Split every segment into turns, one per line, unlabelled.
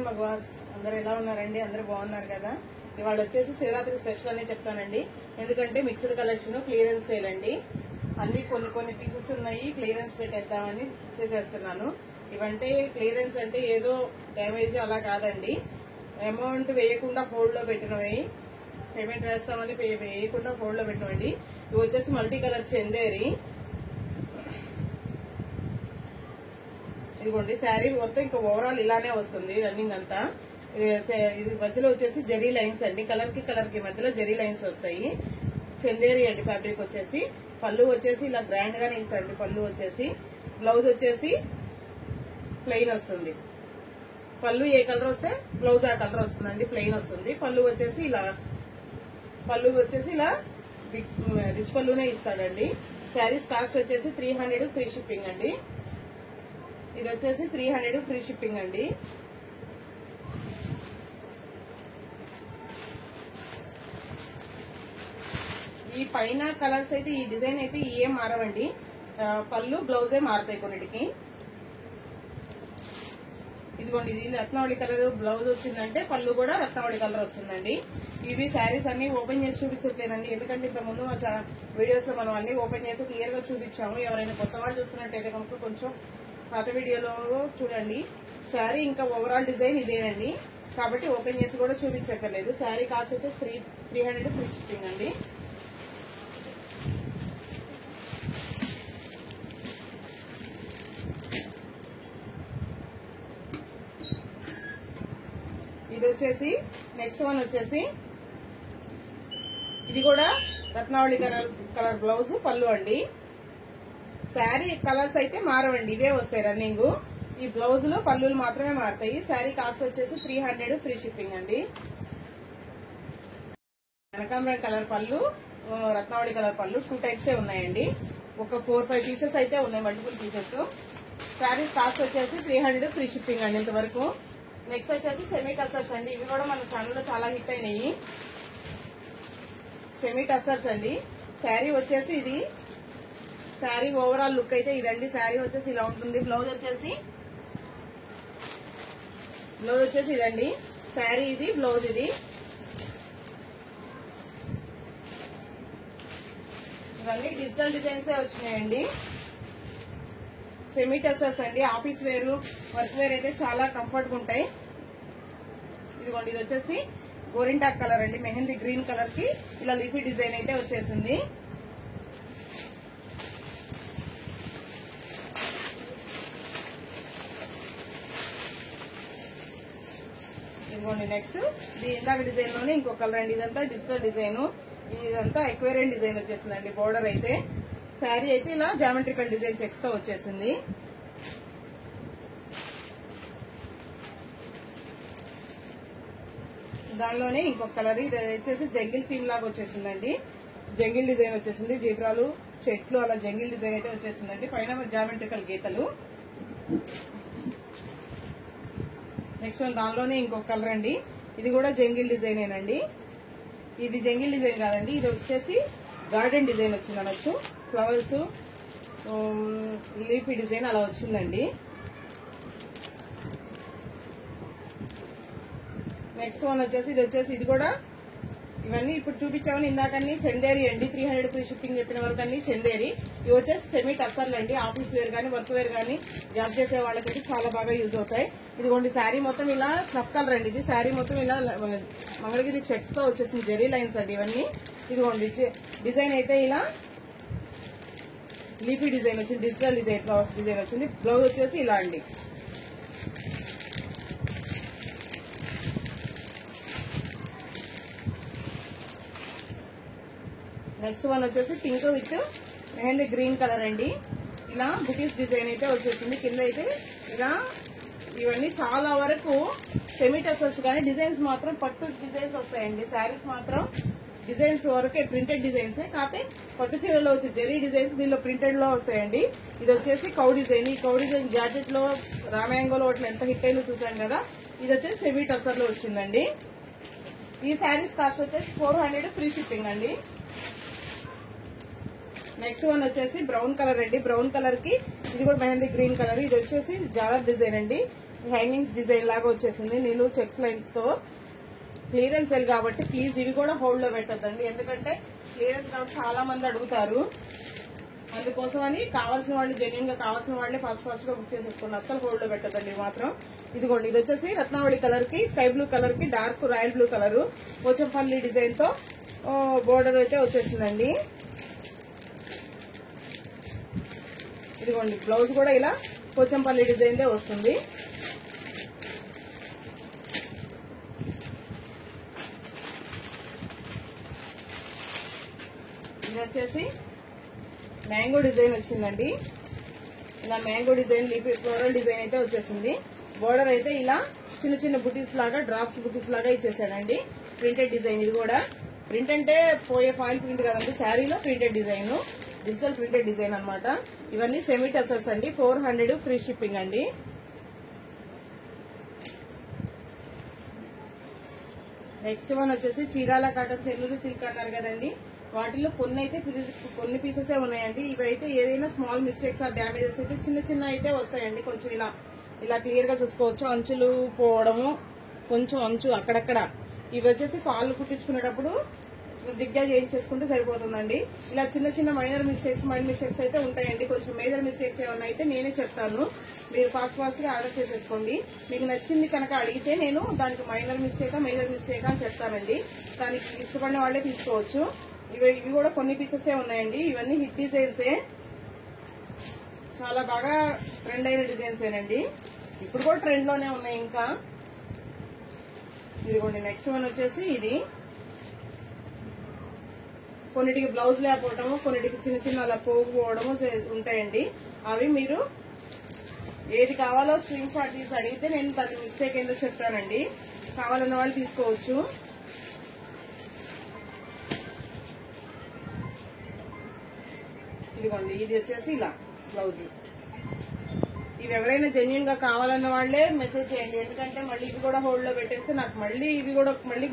మగవాస్ అందరూ ఎలా ఉన్నారండి? అందరూ బాగున్నారు కదా? ఇవాళ వచ్చేసి శివరాత్రి స్పెషల్ అనే చెప్తానండి. ఎందుకంటే మిక్స్డ్ కలెక్షన్ క్లియరెన్స్ సేల్ అండి. అన్ని కొన్ని పీసెస్ ఉన్నాయి, క్లియరెన్స్ పెట్టేద్దామని చేసేస్తున్నాను. ఇవంటే క్లియరెన్స్ అంటే ఏదో డ్యామేజ్ అలా కాదండి, అమౌంట్ వేయకుండా హోల్డ్ లో పెట్టినవి, పేమెంట్ వేస్తామని వేయకుండా హోల్డ్ లో పెట్టినవండి. ఇవి వచ్చేసి మల్టీ కలర్ చందేరి. ఇదిగోండి శారీ మొత్తం ఇంకా ఓవరాల్ ఇలానే వస్తుంది రన్నింగ్ అంతా. ఇది మధ్యలో వచ్చేసి జెరీ లైన్స్ అండి, కలర్ కి మధ్యలో జెరీ లైన్స్ వస్తాయి. చందేరి అండి ఫ్యాబ్రిక్ వచ్చేసి. పళ్ళు వచ్చేసి ఇలా గ్రాండ్ గానే ఇస్తారండి. పళ్ళు వచ్చేసి బ్లౌజ్ వచ్చేసి ప్లెయిన్ వస్తుంది. పళ్ళు ఏ కలర్ వస్తే బ్లౌజ్ ఆ కలర్ వస్తుందండి, ప్లెయిన్ వస్తుంది. పళ్ళు వచ్చేసి ఇలా రిచ్ పళ్ళునే ఇస్తాడండి. శారీస్ కాస్ట్ వచ్చేసి 300 ఫ్రీ షిప్పింగ్ అండి. ఇది వచ్చేసి 300 ఫ్రీ షిప్పింగ్ అండి. ఈ పైన కలర్స్ అయితే ఈ డిజైన్ అయితే ఏం మారవండి, పళ్ళు బ్లౌజే మారుతాయి కొన్నిటికి. ఇదిగోండి ఇది రత్నావళి కలర్ బ్లౌజ్ వచ్చిందంటే పళ్ళు కూడా రత్నావళి కలర్ వస్తుందండి. ఇవి శారీస్ అన్ని ఓపెన్ చేసి చూపించట్లేదండి, ఎందుకంటే ఇంత ముందు వీడియోస్ లో మనం అన్ని ఓపెన్ చేసి క్లియర్ గా చూపించాము. ఎవరైనా కొత్త వాళ్ళు చూస్తున్నట్టయితే కనుక కొంచెం పాత వీడియోలో చూడండి. శారీ ఇంకా ఓవరాల్ డిజైన్ ఇదేనండి, కాబట్టి ఓపెన్ చేసి కూడా చూపించక్కర్లేదు. శారీ కాస్ట్ వచ్చేసి 300 ఫ్రీ షిప్పింగ్ అండి. ఇది వచ్చేసి నెక్స్ట్ వన్ వచ్చేసి ఇది కూడా రత్నావళి కలర్ బ్లౌజ్ పళ్ళు అండి. శారీ కలర్స్ అయితే మారవండి, ఇవే వస్తాయి రన్నింగ్. ఈ బ్లౌజ్ లో పళ్ళులు మాత్రమే మారుతాయి. శారీ కాస్ట్ వచ్చేసి 300 ఫ్రీ షిప్పింగ్ అండి. కనకాంబరం కలర్ పళ్ళు, రత్నావళి కలర్ పళ్ళు 2 టైప్స్ ఉన్నాయండి. ఒక 4-5 పీసెస్ అయితే ఉన్నాయి, మల్టిపుల్ పీసెస్. శారీ కాస్ట్ వచ్చేసి 300 ఫ్రీ షిప్పింగ్ అండి ఇంతవరకు. నెక్స్ట్ వచ్చేసి సెమీ టసర్స్ అండి. ఇవి కూడా మన ఛానల్లో చాలా హిట్ అయినాయి. సెమీ టసర్స్ అండి. శారీ వచ్చేసి ఇది శారీ ఓవరాల్ లుక్ అయితే ఇదండి. శారీ వచ్చేసి ఇలా ఉంటుంది. బ్లౌజ్ వచ్చేసి ఇదండి. శారీ ఇది, బ్లౌజ్ ఇది. ఇవన్నీ డిజిటల్ డిజైన్స్ వచ్చినాయండి. సెమీ టసర్స్ అండి. ఆఫీస్ వేర్, వర్క్ వేర్ అయితే చాలా కంఫర్ట్ గా ఉంటాయి. ఇదిగోండి ఇది వచ్చేసి గోరింటాక్ కలర్ అండి, మెహందీ గ్రీన్ కలర్ కి ఇలా లీఫీ డిజైన్ అయితే వచ్చేసింది. ఇదిగోండి నెక్స్ట్ ఇందాక డిజైన్ లోనే ఇంకో కలర్ అండి. ఇదంతా డిజిటల్ డిజైన్, ఇదంతా ఎక్వేరియన్ డిజైన్ వచ్చేసిందండి. బోర్డర్ అయితే శారీ అయితే ఇలా జామెట్రికల్ డిజైన్ చెక్స్ తో వచ్చేసింది. దానిలోనే ఇంకొక కలర్, ఇది వచ్చేసి జంగిల్ థీమ్ లాగా వచ్చేసిందండి. జంగిల్ డిజైన్ వచ్చేసింది, జీబ్రాలు, చెట్లు అలా జంగిల్ డిజైన్ అయితే వచ్చేసిందండి. పైన జామెట్రికల్ గీతలు. నెక్స్ట్ దానిలోనే ఇంకొక కలర్ అండి. ఇది కూడా జంగిల్ డిజైనేనండి. ఇది జంగిల్ డిజైన్ కాదండి, ఇది వచ్చేసి గార్డెన్ డిజైన్ వచ్చింది అనొచ్చు. ఫ్లవర్స్, లీఫీ డిజైన్ అలా వచ్చిందండి. నెక్స్ట్ వన్ వచ్చేసి ఇది కూడా ఇవన్నీ ఇప్పుడు చూపించామని ఇందాకన్నీ చందేరి అండి. 300 ఫ్రీ షిప్పింగ్ చెప్పిన వరకు అన్ని చందేరి. ఇవి వచ్చేసి సెమీ టసర్లు అండి. ఆఫీస్ వేర్ గానీ, వర్క్ వేర్ గానీ, జాబ్ చేసే వాళ్ళకైతే చాలా బాగా యూజ్ అవుతాయి. ఇదిగోండి శారీ మొత్తం ఇలా స్నఫ్ కలర్ అండి. ఇది శారీ మొత్తం ఇలా మంగళగిరి చెక్స్ తో వచ్చేసింది, జెరీ లైన్స్ అండి ఇవన్నీ. ఇదిగోండి డిజైన్ అయితే ఇలా లీఫీ డిజైన్ వచ్చింది, డిజిటల్ డిజైన్, ఫ్లవర్స్ డిజైన్ వచ్చింది. బ్లౌజ్ వచ్చేసి ఇలా అండి. నెక్స్ట్ వన్ వచ్చేసి pink with mehndi green colour అండి. ఇలా బుటీస్ డిజైన్ అయితే వచ్చేసింది. కింద అయితే ఇలా ఇవన్నీ చాలా వరకు సెమీ టసర్స్ కానీ డిజైన్స్ మాత్రం పట్టు డిజైన్స్ వస్తాయండి. శారీస్ మాత్రం డిజైన్స్ వరకే ప్రింటెడ్ డిజైన్స్, కాకపోతే పట్టు చీరలో వచ్చే జెరీ డిజైన్స్ దీనిలో ప్రింటెడ్ లో వస్తాయండి. ఇది వచ్చేసి కౌ డిజైన్. ఈ కౌ డిజైన్ జాకెట్ లో, రామాయంగోలో వాటిలో ఎంత హిట్ అయిందో చూసాం కదా. ఇది వచ్చేసి సెమీ టసర్ లో వచ్చిందండి. ఈ శారీస్ కాస్ట్ వచ్చేసి 400 ఫ్రీ షిప్పింగ్ అండి. నెక్స్ట్ వన్ వచ్చేసి బ్రౌన్ కలర్ అండి. బ్రౌన్ కలర్ కి ఇది కూడా మెహందీ గ్రీన్ కలర్. ఇది వచ్చేసి జాలర్ డిజైన్ అండి. హ్యాంగింగ్స్ డిజైన్ లాగా వచ్చేసింది నిలువు చెక్స్ లైన్స్ తో. క్లియరెన్స్ సేల్ కాబట్టి ప్లీజ్ ఇవి కూడా హోల్డ్ లో పెట్టద్దండి, ఎందుకంటే క్లియరెన్స్ కాబట్టి చాలా మంది అడుగుతారు. అందుకోసం అని కావాల్సిన వాళ్ళు జెన్యున్ గా కావాల్సిన వాళ్ళే ఫాస్ట్ గా బుక్ చేసేసుకోండి, అస్సలు హోల్డ్ లో పెట్టద్దండి మాత్రం. ఇదిగోండి, ఇది వచ్చేసి రత్నావళి కలర్ కి స్కై బ్లూ కలర్ కి dark royal blue colour Pochampally design తో బోర్డర్ అయితే వచ్చేసిందండి. ఇదిగోండి, బ్లౌజ్ కూడా ఇలా పోచంపల్లి డిజైన్ దే వస్తుంది. ఇది వచ్చేసి మ్యాంగో డిజైన్ వచ్చిందండి. ఇలా mango design leafy floral design అయితే వచ్చేసింది. బోర్డర్ అయితే ఇలా చిన్న చిన్న బుటీస్ లాగా డ్రాప్స్ బుటీస్ లాగా ఇచ్చేసాడండి. ప్రింటెడ్ డిజైన్, ఇది కూడా ప్రింట్ అంటే పోయే ఫాయిల్ ప్రింట్ కదండి, శారీలో printed design, digital printed design అన్నమాట. ఇవన్నీ సెమీ టసర్స్ అండి, 400 ఫ్రీ షిప్పింగ్ అండి. నెక్స్ట్ వన్ వచ్చేసి చీరాల కాటన్ చెన్నూరు సిల్క్ అన్నారు కదండి, వాటిలో కొన్ని పీసెస్ ఉన్నాయండి. ఇవైతే ఏదైనా స్మాల్ మిస్టేక్స్ ఆర్ డ్యామేజెస్ అయితే చిన్న అయితే వస్తాయండి. కొంచెం ఇలా క్లియర్ గా చూసుకోవచ్చు. అంచులు పోవడము, కొంచెం అంచు అక్కడక్కడ. ఇవి వచ్చేసి ఫాల్ కుట్టించుకునేటప్పుడు జిగ్జాగ్ చేయించేసుకుంటే సరిపోతుందండి. ఇలా చిన్న మైనర్ మిస్టేక్స్ అయితే ఉంటాయండి. కొంచెం మేజర్ మిస్టేక్స్ ఏమన్నా అయితే నేనే చెప్తాను, మీరు ఫాస్ట్ గా ఆర్డర్ చేసేసుకోండి. మీకు నచ్చింది కనుక అడిగితే నేను దానికి మైనర్ మిస్టేకా మేజర్ మిస్టేకా అని చెప్తానండి. దానికి ఇష్టపడిన వాళ్ళే తీసుకోవచ్చు. ఇవి కూడా కొన్ని పీసెస్ ఉన్నాయండి. ఇవన్నీ హిట్ డిజైన్సే, చాలా బాగా ట్రెండ్ అయిన డిజైన్స్ ఏనండి. ఇప్పుడు కూడా ట్రెండ్ లోనే ఉన్నాయి. ఇంకా ఇదిగోండి, నెక్స్ట్ వన్ వచ్చేసి ఇది కొన్నిటికి బ్లౌజ్ లేకపోవడము, కొన్నిటికి చిన్న అలా పోకపోవడము ఉంటాయండి. అవి మీరు ఏది కావాలో స్క్రీన్ షాట్ తీసి అడిగితే నేను దాని మిస్టేక్ ఏంటో చెప్తానండి. కావాలన్న వాళ్ళు తీసుకోవచ్చు. ఇదిగోండి, ఇది వచ్చేసి ఇలా బ్లౌజ్. ఇవి ఎవరైనా జెన్యున్ గా కావాలన్న వాళ్లే మెసేజ్ చేయండి, ఎందుకంటే మళ్ళీ ఇవి కూడా హోల్డ్ లో పెట్టేస్తే నాకు మళ్ళీ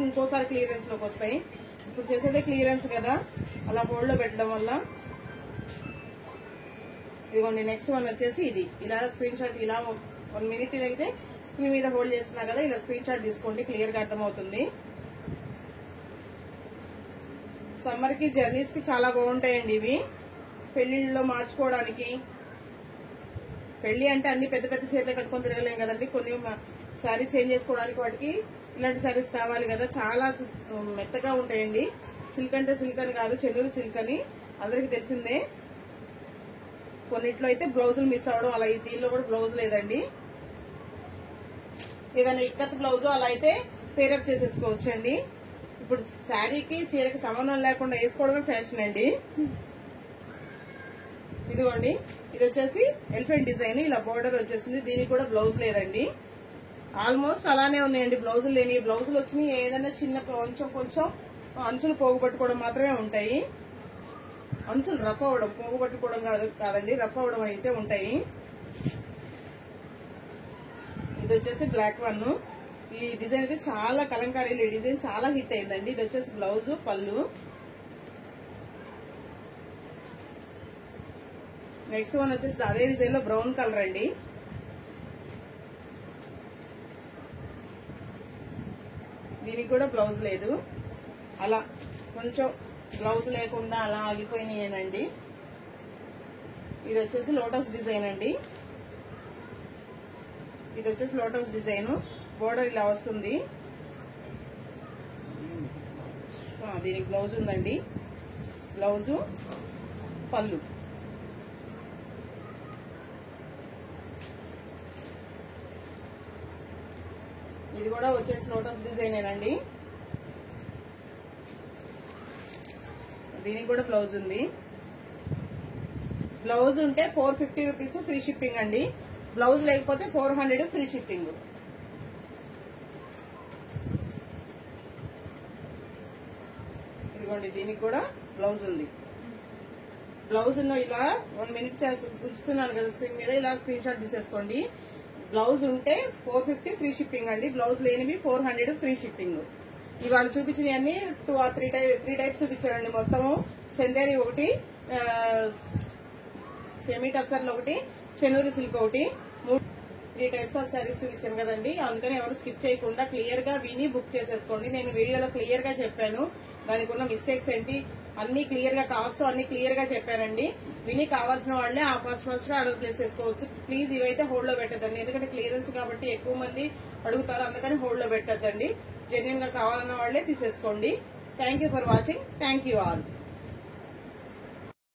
ఇంకోసారి క్లియరెన్స్ లోకి వస్తాయి. ఇప్పుడు చేసేదే క్లియరెన్స్ కదా, అలా హోల్డ్ లో పెట్టడం వల్ల. ఇదిగోండి, నెక్స్ట్ వన్ వచ్చేసి ఇది ఇలా స్క్రీన్ షాట్, ఇలా 1 మినిట్ అయితే స్క్రీన్ మీద హోల్డ్ చేస్తున్నా కదా, ఇలా స్క్రీన్ షాట్ తీసుకోండి, క్లియర్ గా అర్థమవుతుంది. సమ్మర్ కి జర్నీస్ కి చాలా బాగుంటాయండి ఇవి. పెళ్లిళ్ళలో మార్చుకోవడానికి, పెళ్లి అంటే అన్ని పెద్ద చీరలు కట్టుకొని తిరగలేం కదండి, కొన్ని శారీ చేంజ్ చేసుకోవడానికి వాటికి ఇలాంటి శారీస్ కావాలి కదా. చాలా మెత్తగా ఉంటాయండి. సిల్క్ అంటే సిల్క్ అని కాదు, చెన్నూరు సిల్క్ అని అందరికి తెలిసిందే. కొన్నిట్లో అయితే బ్లౌజులు మిస్ అవడం, అలా దీనిలో కూడా బ్లౌజ్ లేదండి. ఏదైనా ఇక్కత్ బ్లౌజ్ అలా అయితే పేరప్ చేసేసుకోవచ్చండి. ఇప్పుడు శారీకి చీరకి సంబంధం లేకుండా వేసుకోవడమే ఫ్యాషన్ అండి. ఇదిగోండి, ఇది వచ్చేసి ఎలిఫెంట్ డిజైన్, ఇలా బోర్డర్ వచ్చేసింది. దీనికి కూడా బ్లౌజ్ లేదండి. ఆల్మోస్ట్ అలానే ఉన్నాయండి బ్లౌజులు లేని. బ్లౌజులు వచ్చినాయి ఏదైనా చిన్న కొంచెం అంచులు పోగుపట్టుకోవడం మాత్రమే ఉంటాయి. అంచులు రఫ్ అవ్వడం, పోగుపట్టుకోవడం కాదండి, రఫ్ అవ్వడం అయితే ఉంటాయి. ఇది వచ్చేసి బ్లాక్ వన్. ఈ డిజైన్ అయితే చాలా కలంకారీ డిజైన్, చాలా హిట్ అయిందండి. ఇది వచ్చేసి బ్లౌజ్, పళ్ళు. నెక్స్ట్ వన్ వచ్చేసి అదే డిజైన్ లో బ్రౌన్ కలర్ అండి. దీనికి కూడా బ్లౌజ్ లేదు, అలా కొంచెం బ్లౌజ్ లేకుండా అలా ఆగిపోయినాయేనండి. ఇది వచ్చేసి లోటస్ డిజైన్ అండి. ఇది వచ్చేసి లోటస్ డిజైన్, బోర్డర్ ఇలా వస్తుంది. దీనికి బ్లౌజ్ ఉందండి, బ్లౌజు, పళ్ళు. ఇది కూడా వచ్చేసి లోటస్ డిజైనేనండి. దీనికి కూడా బ్లౌజ్ ఉంది. బ్లౌజ్ ఉంటే 450 రూపీస్ ఫ్రీ షిప్పింగ్ అండి. బ్లౌజ్ లేకపోతే 400 ఫ్రీ షిప్పింగ్. ఇదిగోండి, దీనికి కూడా బ్లౌజ్ ఉంది. బ్లౌజ్ ఇలా 1 మినిట్ ఉంచుతున్నాను కదా స్క్రీన్ మీద, ఇలా స్క్రీన్ షాట్ తీసేసుకోండి. బ్లౌజ్ ఉంటే 450 ఫ్రీ షిప్పింగ్ అండి. బ్లౌజ్ లేనివి 400 ఫ్రీ షిప్పింగ్. ఇవాళ చూపించినవన్నీ 2 or 3 టైప్స్ చూపించానండి. మొత్తము చందేరి ఒకటి, సెమీ టసర్లు ఒకటి, చెన్నూరు సిల్క్ ఒకటి. 3 టైప్స్ ఆఫ్ శారీస్ చూపించాను కదండి. అందుకని ఎవరు స్కిప్ చేయకుండా క్లియర్ గా విని బుక్ చేసేసుకోండి. నేను వీడియోలో క్లియర్ గా చెప్పాను దానికి ఉన్న మిస్టేక్స్ ఏంటి అన్ని క్లియర్ గా, కాస్ట్ అన్ని క్లియర్ గా చెప్పానండి. విని కావాల్సిన వాళ్ళే ఆ ఫస్ట్ ఆర్డర్ ప్లేస్ చేసుకోవచ్చు. ప్లీజ్ ఇవైతే హోల్డ్ లో పెట్టద్దండి, ఎందుకంటే క్లియరెన్స్ కాబట్టి ఎక్కువ మంది అడుగుతారు, అందుకని హోల్డ్ లో పెట్టద్దండి. జెన్యున్ గా కావాలన్న వాళ్ళే తీసేసుకోండి. Thank you for watching. Thank you all.